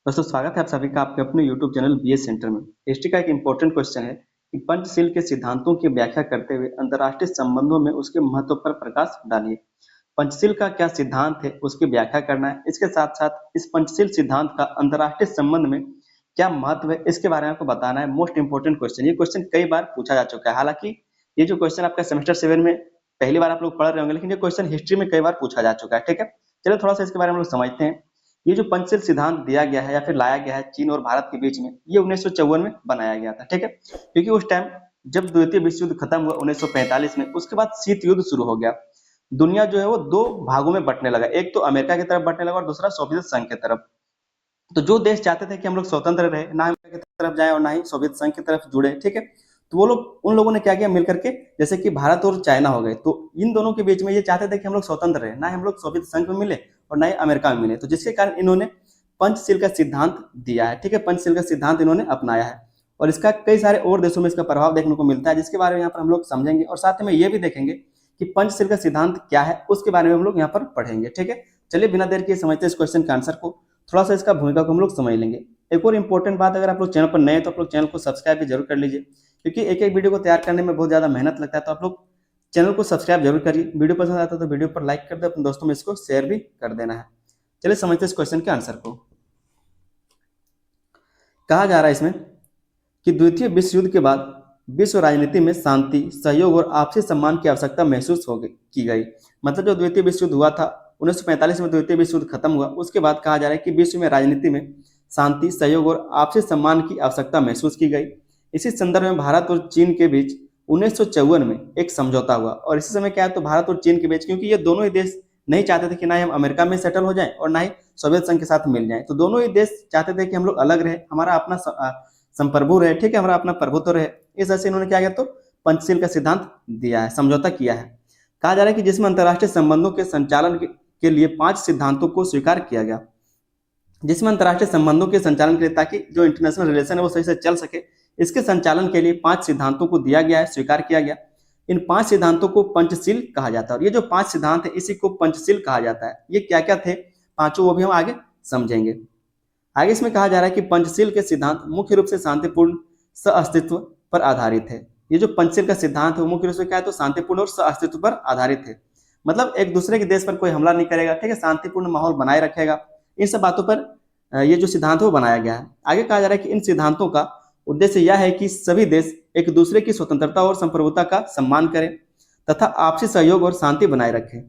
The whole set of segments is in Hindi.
दोस्तों स्वागत है आप सभी का आपके अपने YouTube चैनल बीएस सेंटर में। हिस्ट्री का एक इम्पोर्टेंट क्वेश्चन है कि पंचशील के सिद्धांतों की व्याख्या करते हुए अंतर्राष्ट्रीय संबंधों में उसके महत्व पर प्रकाश डालिए। पंचशील का क्या सिद्धांत है उसकी व्याख्या करना है। इसके साथ साथ इस पंचशील सिद्धांत का अंतर्राष्ट्रीय संबंध में क्या महत्व है इसके बारे में आपको बताना है। मोस्ट इंपोर्टेंट क्वेश्चन, ये क्वेश्चन कई बार पूछा जा चुका है। हालांकि ये जो क्वेश्चन आपका सेमेस्टर 7 में पहली बार आप लोग पढ़ रहे होंगे, लेकिन ये क्वेश्चन हिस्ट्री में कई बार पूछा जा चुका है। ठीक है, चलिए थोड़ा सा इसके बारे में हम लोग समझते हैं। ये जो पंचशील सिद्धांत दिया गया है या फिर लाया गया है चीन और भारत के बीच में, ये 1954 में बनाया गया था। ठीक है, क्योंकि उस टाइम जब द्वितीय विश्व युद्ध खत्म हुआ 1945 में, उसके बाद शीत युद्ध शुरू हो गया। दुनिया जो है वो दो भागों में बंटने लगा, एक तो अमेरिका की तरफ बंटने लगा और दूसरा सोवियत संघ की तरफ। तो जो देश चाहते थे कि हम लोग स्वतंत्र रहे, ना अमेरिका की तरफ जाए और ना ही सोवियत संघ की तरफ जुड़े, ठीक है, तो वो लोग उन लोगों ने क्या किया मिलकर के, जैसे कि भारत और चाइना हो गए, तो इन दोनों के बीच में ये चाहते थे कि हम लोग स्वतंत्र रहे, ना ही हम लोग सोवियत संघ में मिले और ना ही अमेरिका में मिले। तो जिसके कारण इन्होंने पंचशील का सिद्धांत दिया है। ठीक है, पंचशील का सिद्धांत इन्होंने अपनाया है और इसका कई सारे और देशों में इसका प्रभाव देखने को मिलता है, जिसके बारे में यहाँ पर हम लोग समझेंगे और साथ में ये भी देखेंगे कि पंचशील का सिद्धांत क्या है, उसके बारे में हम लोग यहाँ पर पढ़ेंगे। ठीक है, चलिए बिना देर किए समझते हैं इस क्वेश्चन के आंसर को। थोड़ा सा इसका भूमिका को हम लोग समझ लेंगे। एक और इंपॉर्टेंट बात, अगर आप लोग चैनल पर नए हैं तो आप लोग चैनल को सब्सक्राइब भी जरूर कर लीजिए, क्योंकि एक एक वीडियो को तैयार करने में बहुत ज्यादा मेहनत लगता है। तो आप लोग चैनल को सब्सक्राइब जरूर करिए। वीडियो पसंद आता है तो वीडियो पर लाइक कर दे, अपने दोस्तों में इसको शेयर भी कर देना है। चलिए समझते हैं इस क्वेश्चन के आंसर को। कहा जा रहा है इसमें कि द्वितीय विश्व युद्ध के बाद विश्व राजनीति में शांति, सहयोग और आपसी सम्मान की आवश्यकता महसूस की गई। मतलब जो द्वितीय विश्व युद्ध हुआ था 1945 में, द्वितीय विश्व युद्ध खत्म हुआ, उसके बाद कहा जा रहा है कि विश्व में राजनीति में शांति, सहयोग और आपसी सम्मान की आवश्यकता महसूस की गई। इसी संदर्भ में भारत और चीन के बीच 1954 में एक समझौता हुआ। और इसी समय क्या है, तो भारत और चीन के बीच, क्योंकि ये दोनों ही देश नहीं चाहते थे कि ना ही हम अमेरिका में सेटल हो जाएं और ना ही सोवियत संघ के साथ मिल जाएं, तो दोनों ही देश चाहते थे कि हम लोग अलग रहे, हमारा अपना संप्रभु रहे, ठीक है, हमारा अपना प्रभुत्व रहे। इस वजह से इन्होंने क्या किया, तो पंचशील का सिद्धांत दिया है, समझौता किया है। कहा जा रहा है कि जिसमें अंतर्राष्ट्रीय संबंधों के संचालन के लिए 5 सिद्धांतों को स्वीकार किया गया, जिसमें अंतर्राष्ट्रीय संबंधों के संचालन के लिए, ताकि जो इंटरनेशनल रिलेशन है वो सही से चल सके, इसके संचालन के लिए 5 सिद्धांतों को दिया गया है, स्वीकार किया गया। इन 5 सिद्धांतों को पंचशील कहा जाता है और ये जो 5 सिद्धांत है इसी को पंचशील कहा जाता है। ये क्या क्या थे पांचों, वो भी हम आगे समझेंगे। आगे इसमें कहा जा रहा है कि पंचशील के सिद्धांत मुख्य रूप से शांतिपूर्ण सह-अस्तित्व पर आधारित है। ये जो पंचशील का सिद्धांत है वो मुख्य रूप से क्या है, तो शांतिपूर्ण और सह-अस्तित्व पर आधारित है। मतलब एक दूसरे के देश पर कोई हमला नहीं करेगा, ठीक है, शांतिपूर्ण माहौल बनाए रखेगा। इन सब बातों पर ये जो सिद्धांत है वो बनाया गया है। आगे कहा जा रहा है कि इन सिद्धांतों का उद्देश्य यह है कि सभी देश एक दूसरे की स्वतंत्रता और संप्रभुता का सम्मान करें तथा आपसी सहयोग और शांति बनाए रखें।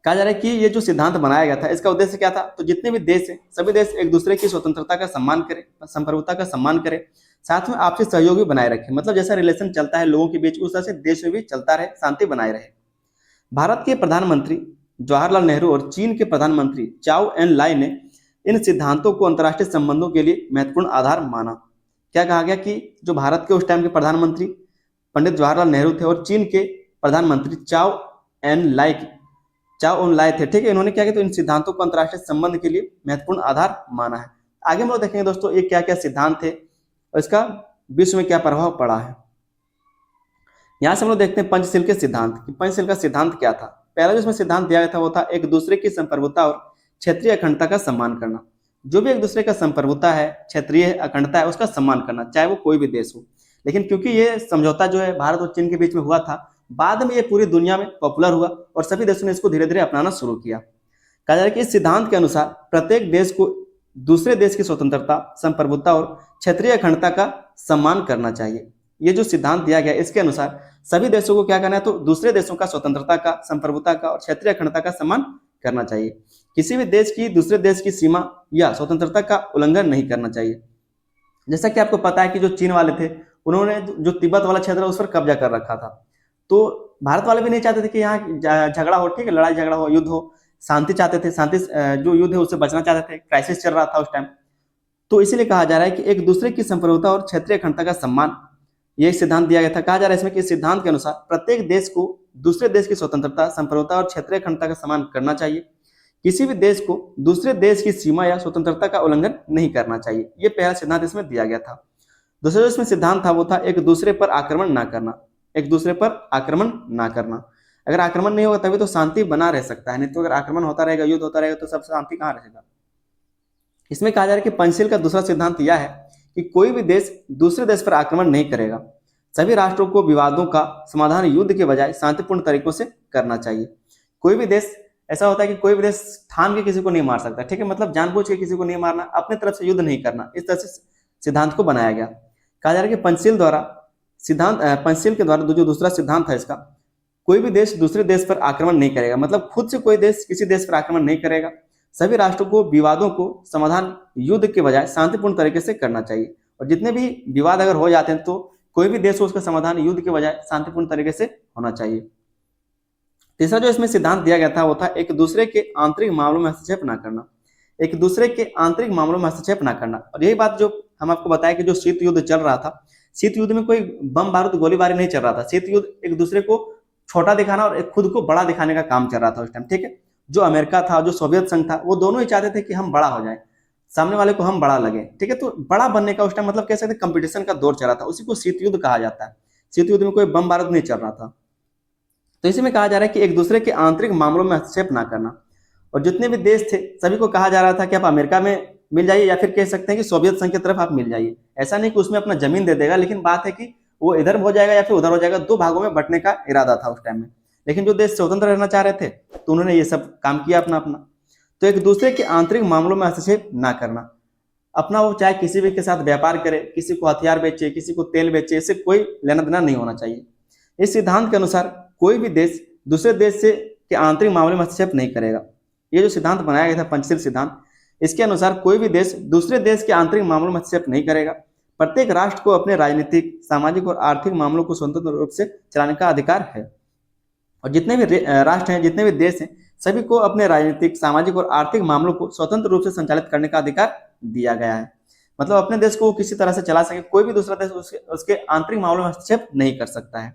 कहा जा रहा है कि ये जो सिद्धांत बनाया गया था इसका उद्देश्य क्या था, तो जितने भी देश हैं सभी देश एक दूसरे की स्वतंत्रता का सम्मान करें, संप्रभुता का सम्मान करें, साथ में आपसी सहयोग भी बनाए रखें। मतलब जैसा रिलेशन चलता है लोगों के बीच, उस तरह से देश में भी चलता रहे, शांति बनाए रहे। भारत के प्रधानमंत्री जवाहरलाल नेहरू और चीन के प्रधानमंत्री चाओ एन लाई ने इन सिद्धांतों को अंतर्राष्ट्रीय संबंधों के लिए महत्वपूर्ण आधार माना। क्या कहा गया कि जो भारत के उस टाइम के प्रधानमंत्री पंडित जवाहरलाल नेहरू थे और चीन के प्रधानमंत्री चाओ एन लाई थे, ठीक है, इन्होंने क्या किया, तो इन सिद्धांतों को अंतर्राष्ट्रीय संबंध के लिए महत्वपूर्ण आधार माना है। आगे हम लोग देखेंगे दोस्तों ये क्या क्या सिद्धांत थे और इसका विश्व में क्या प्रभाव पड़ा है। यहाँ से हम लोग देखते हैं पंचशील के सिद्धांत। पंचशील का सिद्धांत क्या था। पहला जो इसमें सिद्धांत दिया गया था वो था एक दूसरे की संप्रभुता और क्षेत्रीय अखंडता का सम्मान करना। जो भी एक दूसरे का संप्रभुता है, क्षेत्रीय अखंडता है, उसका सम्मान करना, चाहे वो कोई भी देश हो। लेकिन क्योंकि ये समझौता जो है भारत और चीन के बीच में हुआ था, बाद में ये पूरी दुनिया में पॉपुलर हुआ और सभी देशों ने इसको धीरे धीरे अपनाना शुरू किया। कहा जा रहा है कि इस सिद्धांत के अनुसार प्रत्येक देश को दूसरे देश की स्वतंत्रता, संप्रभुता और क्षेत्रीय अखंडता का सम्मान करना चाहिए। ये जो सिद्धांत दिया गया इसके अनुसार सभी देशों को क्या करना है, तो दूसरे देशों का स्वतंत्रता का, संप्रभुता का और क्षेत्रीय अखंडता का सम्मान करना चाहिए। किसी भी देश की दूसरे देश की सीमा या स्वतंत्रता का उल्लंघन नहीं करना चाहिए। जैसा कि आपको पता है कि जो चीन वाले थे उन्होंने जो तिब्बत वाला क्षेत्र है उस पर कब्जा कर रखा था, तो भारत वाले भी नहीं चाहते थे कि यहाँ झगड़ा हो, ठीक है, लड़ाई झगड़ा हो, युद्ध हो, शांति चाहते थे, शांति जो युद्ध है उससे बचना चाहते थे, क्राइसिस चल रहा था उस टाइम। तो इसीलिए कहा जा रहा है कि एक दूसरे की संप्रभुता और क्षेत्रीय अखंडता का सम्मान, ये सिद्धांत दिया गया था। कहा जा रहा है इसमें कि सिद्धांत के अनुसार प्रत्येक देश को दूसरे देश की स्वतंत्रता, संप्रभुता और क्षेत्रीय अखंडता का सम्मान करना चाहिए। किसी भी देश को दूसरे देश की सीमा या स्वतंत्रता का उल्लंघन नहीं करना चाहिए। ये पहला सिद्धांत इसमें दिया गया था। दूसरा जो इसमें सिद्धांत था वो था एक दूसरे पर आक्रमण ना करना। एक दूसरे पर आक्रमण ना करना, अगर आक्रमण नहीं होगा तभी तो शांति बना रह सकता है, नहीं तो अगर आक्रमण होता रहेगा, युद्ध होता रहेगा, तो सब शांति कहाँ रहेगा। इसमें कहा जा रहा है कि पंचशील का दूसरा सिद्धांत यह है कि कोई भी देश दूसरे देश पर आक्रमण नहीं करेगा। सभी राष्ट्रों को विवादों का समाधान युद्ध के बजाय शांतिपूर्ण तरीकों से करना चाहिए। कोई भी देश, ऐसा होता है कि कोई भी देश ठान के किसी को नहीं मार सकता, ठीक है, मतलब जानबूझ के किसी को नहीं मारना, अपने तरफ से युद्ध नहीं करना, इस तरह से सिद्धांत को बनाया गया। कहा जा रहा है कि पंचशील के द्वारा जो दूसरा सिद्धांत है इसका, कोई भी देश दूसरे देश पर आक्रमण नहीं करेगा, मतलब खुद से कोई देश किसी देश पर आक्रमण नहीं करेगा। सभी राष्ट्रों को विवादों को समाधान युद्ध के बजाय शांतिपूर्ण तरीके से करना चाहिए, और जितने भी विवाद अगर हो जाते हैं तो कोई भी देश हो उसका समाधान युद्ध के बजाय शांतिपूर्ण तरीके से होना चाहिए। तीसरा जो इसमें सिद्धांत दिया गया था वो था एक दूसरे के आंतरिक मामलों में हस्तक्षेप ना करना। एक दूसरे के आंतरिक मामलों में हस्तक्षेप ना करना, और यही बात जो हम आपको बताया कि जो शीत युद्ध चल रहा था, शीत युद्ध में कोई बम बारूद गोलीबारी नहीं चल रहा था। शीत युद्ध एक दूसरे को छोटा दिखाना और एक खुद को बड़ा दिखाने का काम चल रहा था उस टाइम, ठीक है। जो अमेरिका था, जो सोवियत संघ था, वो दोनों ही चाहते थे कि हम बड़ा हो जाए, सामने वाले को हम बड़ा लगे, ठीक है। तो बड़ा बनने का उस टाइम मतलब कह सकते कंपटीशन का दौर चला था, उसी को शीत युद्ध कहा जाता है। शीत युद्ध में कोई बम बारूद नहीं चल रहा था। तो इसी में कहा जा रहा है कि एक दूसरे के आंतरिक मामलों में हस्तक्षेप ना करना। और जितने भी देश थे सभी को कहा जा रहा था कि आप अमेरिका में मिल जाइए, या फिर कह सकते हैं कि सोवियत संघ की तरफ आप मिल जाइए। ऐसा नहीं कि उसमें अपना जमीन दे देगा, लेकिन बात है कि वो इधर हो जाएगा या फिर उधर हो जाएगा, दो भागों में बंटने का इरादा था उस टाइम में। लेकिन जो देश स्वतंत्र रहना चाह रहे थे तो उन्होंने ये सब काम किया अपना अपना। तो एक दूसरे के आंतरिक मामलों में हस्तक्षेप ना करना, अपना वो चाहे किसी भी के साथ व्यापार करे, किसी को हथियार बेचे, किसी को तेल बेचे, इससे कोई लेना देना नहीं होना चाहिए। इस सिद्धांत के अनुसार कोई भी देश दूसरे देश से के आंतरिक मामले में हस्तक्षेप नहीं करेगा। ये जो सिद्धांत बनाया गया था पंचशील सिद्धांत, इसके अनुसार कोई भी देश दूसरे देश के आंतरिक मामलों में हस्तक्षेप नहीं करेगा। प्रत्येक राष्ट्र को अपने राजनीतिक, सामाजिक और आर्थिक मामलों को स्वतंत्र रूप से चलाने का अधिकार है। और जितने भी राष्ट्र हैं, जितने भी देश हैं, सभी को अपने राजनीतिक, सामाजिक और आर्थिक मामलों को स्वतंत्र रूप से संचालित करने का अधिकार दिया गया है। मतलब अपने देश को किसी तरह से चला सके, कोई भी दूसरा देश उसके आंतरिक मामलों में हस्तक्षेप नहीं कर सकता है।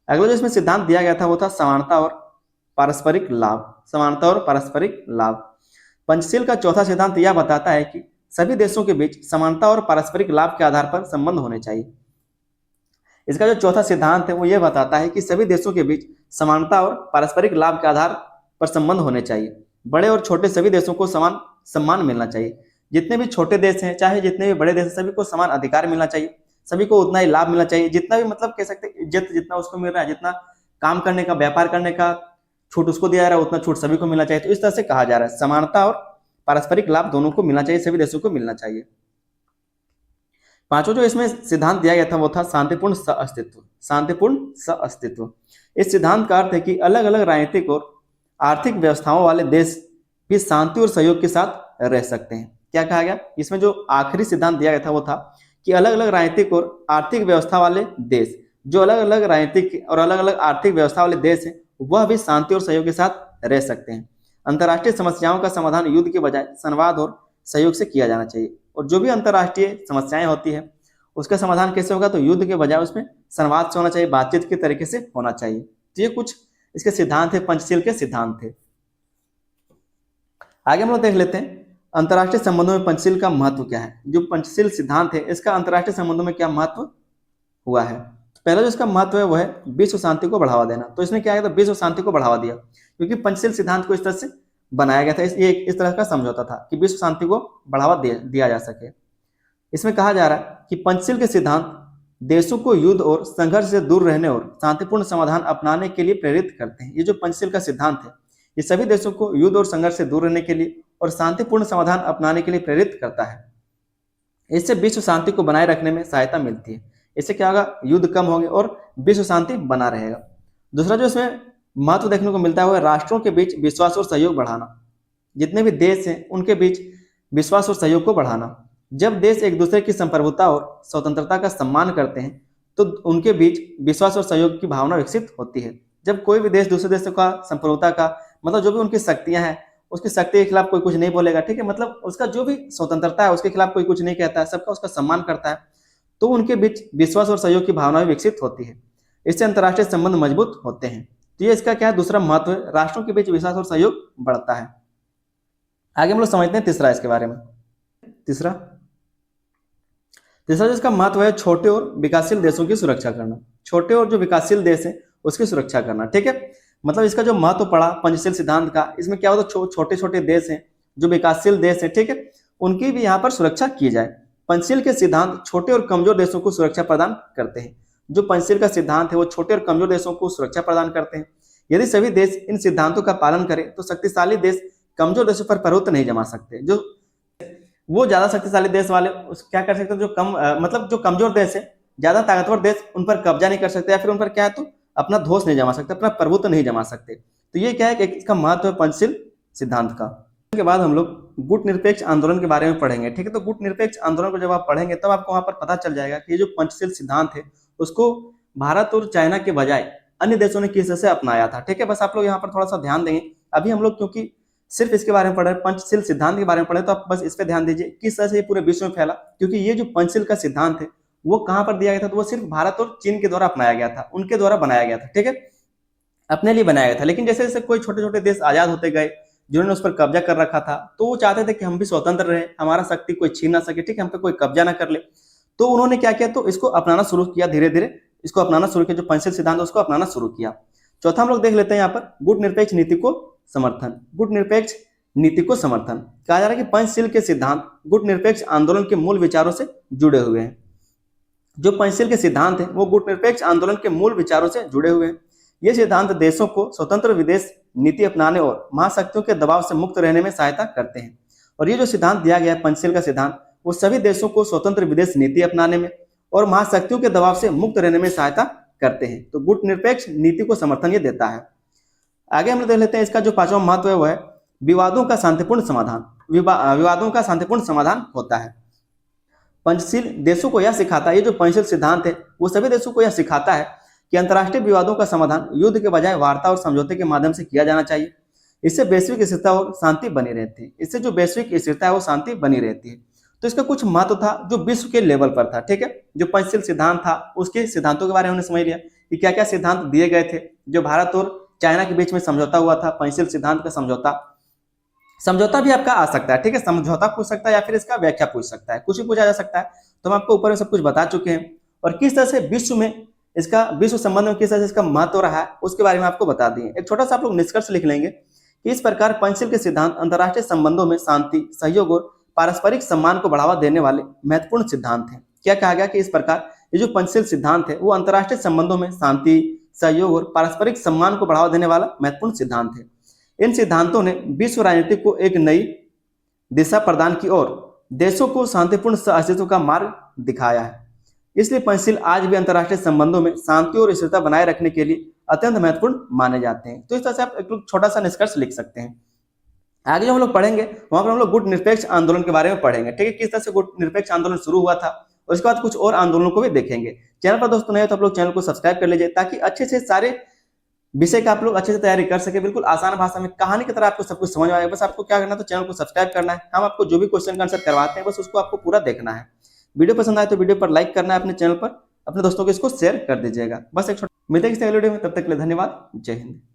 अगला जो इसमें सिद्धांत दिया गया था वो था समानता और पारस्परिक लाभ। समानता और पारस्परिक लाभ। पंचशील का चौथा सिद्धांत यह बताता है कि सभी देशों के बीच समानता और पारस्परिक लाभ के आधार पर संबंध होने चाहिए। इसका जो चौथा सिद्धांत है वो यह बताता है कि सभी देशों के बीच समानता और पारस्परिक लाभ के आधार पर संबंध होने चाहिए। बड़े और छोटे सभी देशों को समान सम्मान मिलना चाहिए। जितने भी छोटे देश हैं, चाहे जितने भी बड़े देश हैं, सभी को समान अधिकार मिलना चाहिए, सभी को उतना ही लाभ मिलना चाहिए। जितना भी मतलब कह सकते हैं इज्जत जितना उसको मिल रहा है, जितना काम करने का, व्यापार करने का छूट उसको दिया जा रहा है, उतना छूट सभी को मिलना चाहिए। तो इस तरह से कहा जा रहा है समानता और पारस्परिक लाभ दोनों को मिलना चाहिए, सभी देशों को मिलना चाहिए। पांचों जो इसमें सिद्धांत दिया गया था वो था शांतिपूर्ण सह-अस्तित्व। शांतिपूर्ण सह-अस्तित्व। इस सिद्धांत का अर्थ है कि अलग अलग राजनीतिक और आर्थिक व्यवस्थाओं वाले देश भी शांति और सहयोग के साथ रह सकते हैं। क्या कहा गया इसमें? जो आखिरी सिद्धांत दिया गया था वो था कि अलग अलग राजनीतिक और आर्थिक व्यवस्था वाले देश, जो अलग अलग राजनीतिक और अलग अलग आर्थिक व्यवस्था वाले देश हैं, वह भी शांति और सहयोग के साथ रह सकते हैं। अंतर्राष्ट्रीय समस्याओं का समाधान युद्ध के बजाय संवाद और सहयोग से किया जाना चाहिए। और जो भी अंतर्राष्ट्रीय समस्याएं होती है उसका समाधान कैसे होगा? तो युद्ध के बजाय उसमें संवाद से होना चाहिए, बातचीत के तरीके से होना चाहिए। तो ये कुछ इसके सिद्धांत है, पंचशील के सिद्धांत थे। आगे हम लोग देख लेते हैं अंतर्राष्ट्रीय संबंधों में पंचशील का महत्व क्या है। जो पंचशील सिद्धांत है इसका अंतर्राष्ट्रीय संबंधों में क्या महत्व हुआ है? तो पहला जो इसका महत्व है वो है विश्व शांति को बढ़ावा देना। तो इसमें क्या है? तो विश्व शांति को बढ़ावा दिया, क्योंकि पंचशील सिद्धांत को इस तरह से बनाया गया था। ये इस तरह का समझौता था कि विश्व शांति को बढ़ावा दिया जा सके। इसमें कहा जा रहा है कि पंचशील के सिद्धांत देशों को युद्ध और संघर्ष से दूर रहने और शांतिपूर्ण समाधान अपनाने के लिए प्रेरित करते हैं। ये जो पंचशील का सिद्धांत है ये सभी देशों को युद्ध और संघर्ष से दूर रहने के लिए और शांतिपूर्ण समाधान अपनाने के लिए प्रेरित करता है। इससे विश्व शांति को बनाए रखने में सहायता मिलती है। इससे क्या होगा? युद्ध कम होंगे और विश्व शांति बना रहेगा। दूसरा जो इसमें महत्व देखने को मिलता है वो है राष्ट्रों के बीच विश्वास और सहयोग बढ़ाना। जितने भी देश हैं उनके बीच विश्वास और सहयोग को बढ़ाना। जब देश एक दूसरे की संप्रभुता और स्वतंत्रता का सम्मान करते हैं तो उनके बीच विश्वास और सहयोग की भावना विकसित होती है। जब कोई भी देश दूसरे देश का संप्रभुता का मतलब जो भी उनकी शक्तियां हैं उसकी शक्ति के खिलाफ कोई कुछ नहीं बोलेगा, ठीक है, मतलब उसका जो भी स्वतंत्रता है उसके खिलाफ कोई कुछ नहीं कहता है, सबका उसका सम्मान करता है, तो उनके बीच विश्वास और सहयोग की भावना भी विकसित होती है। इससे अंतर्राष्ट्रीय संबंध मजबूत होते हैं। तो ये इसका क्या है? दूसरा महत्व है, राष्ट्रों के बीच विश्वास और सहयोग बढ़ता है। आगे हम लोग समझते हैं तीसरा इसके बारे में। तीसरा जिसका महत्व है छोटे और विकासशील देशों की सुरक्षा करना। छोटे और जो विकासशील देश है उसकी सुरक्षा करना, ठीक है। मतलब इसका जो महत्व पड़ा पंचशील सिद्धांत का, इसमें क्या होता है? छोटे छोटे देश हैं जो विकासशील देश है, ठीक है, उनकी भी यहाँ पर सुरक्षा की जाए। पंचशील के सिद्धांत छोटे और कमजोर देशों को सुरक्षा प्रदान करते हैं। जो पंचशील का सिद्धांत है वो छोटे और कमजोर देशों को सुरक्षा प्रदान करते हैं। यदि सभी देश इन सिद्धांतों का पालन करें तो शक्तिशाली देश कमजोर देशों पर प्रभुत्व नहीं जमा सकते। जो वो ज्यादा शक्तिशाली देश वाले क्या कर सकते हैं, जो मतलब जो कमजोर देश है, ज्यादा ताकतवर देश उन पर कब्जा नहीं कर सकते, या फिर उन पर क्या है तो अपना धोष नहीं जमा सकते, अपना प्रभुत्व नहीं जमा सकते। तो ये क्या है कि इसका महत्व है पंचशील सिद्धांत का। के बाद हम लोग गुट निरपेक्ष आंदोलन के बारे में पढ़ेंगे। ठीक है, तो गुट निरपेक्ष आंदोलन को जब आप पढ़ेंगे तब आपको वहां पर पता चल जाएगा कि ये जो पंचशील सिद्धांत है उसको भारत और चाइना के बजाय अन्य देशों ने किस तरह से अपनाया था। ठीक है, बस आप लोग यहाँ पर थोड़ा सा ध्यान देंगे। अभी हम लोग क्योंकि सिर्फ इसके बारे में पढ़े, पंचशील सिद्धांत के बारे में पढ़े, तो आप बस इस पे ध्यान दीजिए किस तरह से ये पूरे विश्व में फैला। क्योंकि ये जो पंचशील का सिद्धांत है वो कहाँ पर दिया गया था, तो वो सिर्फ भारत और चीन के द्वारा अपनाया गया था, उनके द्वारा बनाया गया था। ठीक है, अपने लिए बनाया गया था। लेकिन जैसे जैसे कोई छोटे छोटे देश आजाद होते गए जिन्होंने उस पर कब्जा कर रखा था, तो वो चाहते थे कि हम भी स्वतंत्र रहे, हमारा शक्ति कोई छीन ना सके, ठीक है, हम पे कोई कब्जा ना कर ले। तो उन्होंने क्या किया, तो इसको अपनाना शुरू किया, धीरे धीरे इसको अपनाना शुरू किया, जो पंचशील सिद्धांत है उसको अपनाना शुरू किया। चौथा हम लोग देख लेते हैं यहाँ पर गुट निरपेक्ष नीति को समर्थन। गुट निरपेक्ष नीति को समर्थन कहा जा रहा है कि पंचशील के सिद्धांत गुट निरपेक्ष आंदोलन के मूल विचारों से जुड़े हुए हैं। जो पंचशील के सिद्धांत है वो गुट निरपेक्ष आंदोलन के मूल विचारों से जुड़े हुए हैं। ये सिद्धांत देशों को स्वतंत्र विदेश नीति अपनाने और महाशक्तियों के दबाव से मुक्त रहने में सहायता करते हैं। और ये जो सिद्धांत दिया गया है पंचशील का सिद्धांत, वो सभी देशों को स्वतंत्र विदेश नीति अपनाने में और महाशक्तियों के दबाव से मुक्त रहने में सहायता करते हैं। तो गुट निरपेक्ष नीति को समर्थन ये देता है। आगे हम लोग देख लेते हैं इसका जो पांचवा महत्व है वो है विवादों का शांतिपूर्ण समाधान। विवादों का शांतिपूर्ण समाधान होता है। पंचशील देशों को यह सिखाता है, ये जो पंचशील सिद्धांत है वो सभी देशों को यह सिखाता है कि अंतर्राष्ट्रीय विवादों का समाधान युद्ध के बजाय वार्ता और समझौते के माध्यम से किया जाना चाहिए। इससे वैश्विक स्थिरता और शांति बनी रहती है। इससे जो वैश्विक स्थिरता है वो शांति बनी रहती है। तो इसका कुछ महत्व था जो विश्व के लेवल पर था। ठीक है, जो पंचशील सिद्धांत था उसके सिद्धांतों के बारे में हमने समझ लिया कि क्या क्या सिद्धांत दिए गए थे। जो भारत और चाइना के बीच में समझौता हुआ था, पंचशील सिद्धांत का समझौता भी आपका आ सकता है। ठीक है, समझौता पूछ सकता है या फिर इसका व्याख्या पूछ सकता है, कुछ भी पूछा जा सकता है। तो हम आपको ऊपर में सब कुछ बता चुके हैं और किस तरह से विश्व संबंध में किस तरह से इसका महत्व रहा है उसके बारे में आपको बता दिए। एक छोटा सा आप लोग निष्कर्ष लिख लेंगे कि इस प्रकार पंचशील के सिद्धांत अंतर्राष्ट्रीय संबंधों में शांति, सहयोग और पारस्परिक सम्मान को बढ़ावा देने वाले महत्वपूर्ण सिद्धांत हैं। क्या कहा गया कि इस प्रकार ये जो पंचशील सिद्धांत है वो अंतर्राष्ट्रीय संबंधों में शांति, सहयोग और पारस्परिक सम्मान को बढ़ावा देने वाला महत्वपूर्ण सिद्धांत है। इन सिद्धांतों ने विश्व राजनीति को एक नई दिशा प्रदान की और देशों को शांतिपूर्ण अस्तित्व का मार्ग दिखाया है। इसलिए पंचशील आज भी अंतर्राष्ट्रीय संबंधों में शांति और स्थिरता बनाए रखने के लिए अत्यंत महत्वपूर्ण माने जाते हैं। तो इस तरह से आप एक छोटा सा निष्कर्ष लिख सकते हैं। आगे जो हम लोग पढ़ेंगे वहां पर हम लोग गुट निरपेक्ष आंदोलन के बारे में पढ़ेंगे। ठीक है, किस तरह से गुट निरपेक्ष आंदोलन शुरू हुआ था और उसके बाद कुछ और आंदोलनों को भी देखेंगे। चैनल पर दोस्तों नए तो आप लोग चैनल को सब्सक्राइब कर लीजिए ताकि अच्छे से सारे विषय का आप लोग अच्छे से तैयारी कर सके। बिल्कुल आसान भाषा में कहानी की तरह आपको सब कुछ समझ में आएगा। बस आपको क्या करना है, तो चैनल को सब्सक्राइब करना है। हम आपको जो भी क्वेश्चन का आंसर करवाते हैं बस उसको आपको पूरा देखना है। वीडियो पसंद आए तो वीडियो पर लाइक करना है, अपने चैनल पर अपने दोस्तों को इसको शेयर कर दीजिएगा। बस एक मिलते हैं किसी अगले वीडियो में, तब तक के लिए धन्यवाद। जय हिंद।